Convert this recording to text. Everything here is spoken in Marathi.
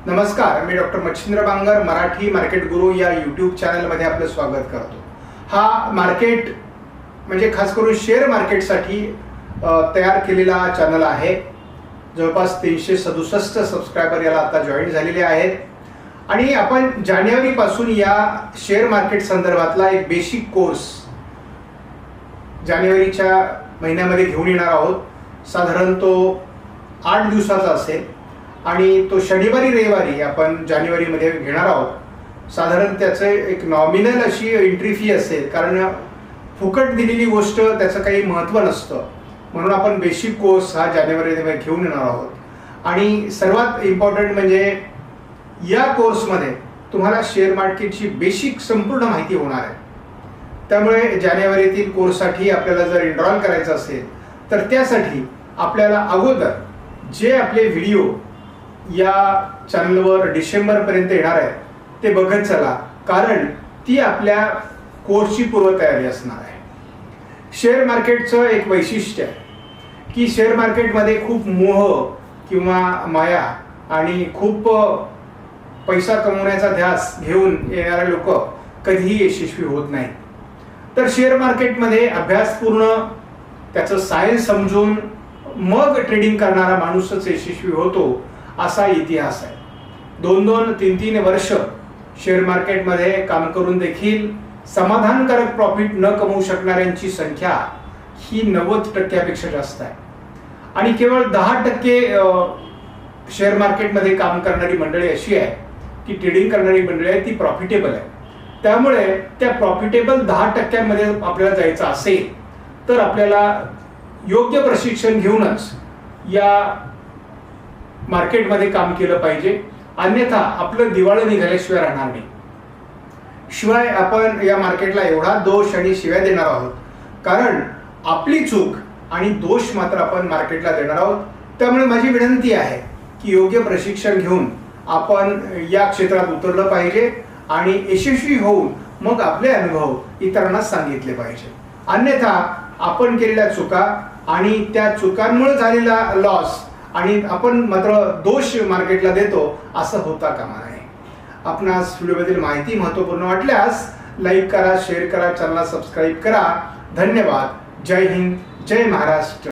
नमस्कार, मी डॉक्टर मच्छिंद्र बांगर, मराठी मार्केट गुरु या यूट्यूब चॅनलमध्ये आपलं स्वागत करतो। हा मार्केट म्हणजे खास करून शेअर मार्केटसाठी तयार केलेला चॅनल आहे। जवळपास 367 सबस्क्रायबर याला आता जॉईन झालेले आहेत आणि आपण जानेवारी पासून या शेअर मार्केट संदर्भातला एक बेसिक कोर्स जानेवारीच्या महिन्यामध्ये घेऊन येणार आहोत। साधारण तो 8 दिवसाचा असेल आणि तो शनिवारी रविवारी आपण जानेवारीमध्ये घेणार आहोत। साधारण त्याचे एक नॉमिनल अशी एंट्री फी असेल, कारण फुकट दिलेली गोष्ट त्याचं काही महत्त्व नसतं, म्हणून आपण बेसिक कोर्स हा जानेवारीमध्ये घेऊन येणार आहोत। आणि सर्वात इम्पॉर्टंट म्हणजे या कोर्समध्ये तुम्हाला शेअर मार्केटची बेसिक संपूर्ण माहिती होणार आहे। त्यामुळे जानेवारीतील कोर्ससाठी आपल्याला जर एनरोल करायचं असेल तर त्यासाठी आपल्याला अगोदर जे आपले व्हिडिओ या चॅनलवर डिसेंबरपर्यंत येणार आहे ते बघत चला, कारण ती आपल्या कोर्सची पूर्वतयारी असणार आहे। शेअर मार्केटचं एक वैशिष्ट्य आहे की शेअर मार्केटमध्ये खूप मोह किंवा माया आणि खूप पैसा कमवण्याचा ध्यास घेऊन येणारे लोक कधीही यशस्वी होत नाहीत। तर शेअर मार्केटमध्ये अभ्यासपूर्ण त्याचं सायन्स समजून मग ट्रेडिंग करणारा माणूसच यशस्वी होतो असा इतिहास आहे। 2-2, 3-3 वर्ष शेअर मार्केटमध्ये काम करून देखील समाधानकारक प्रॉफिट न कमवू शकणाऱ्यांची संख्या ही 90% जास्त आहे आणि केवळ 10% शेअर मार्केटमध्ये काम करणारी मंडळी अशी आहे की ट्रेडिंग करणारी मंडळी आहे ती प्रॉफिटेबल आहे। त्यामुळे त्या प्रॉफिटेबल 10% आपल्याला जायचं असेल तर आपल्याला योग्य प्रशिक्षण घेऊनच या मार्केटमध्ये काम केलं पाहिजे, अन्यथा आपलं दिवाळं निघाल्याशिवाय राहणार नाही। शिवाय आपण या मार्केटला एवढा दोष आणि शिव्या देणार आहोत, कारण आपली चूक आणि दोष मात्र आपण मार्केटला देणार आहोत। त्यामुळे माझी विनंती आहे की योग्य प्रशिक्षण घेऊन आपण या क्षेत्रात उतरलं पाहिजे आणि यशस्वी होऊन मग आपले अनुभव इतरांना सांगितले पाहिजे। अन्यथा आपण केलेल्या चुका आणि त्या चुकांमुळे झालेला लॉस आणि आपण मात्र दोष मार्केटला देतो असं होता कामा नये। आपणास व्हिडिओमधील माहिती महत्त्वपूर्ण वाटल्यास लाईक करा, शेअर करा, चॅनलला सबस्क्राईब करा। धन्यवाद। जय हिंद, जय महाराष्ट्र।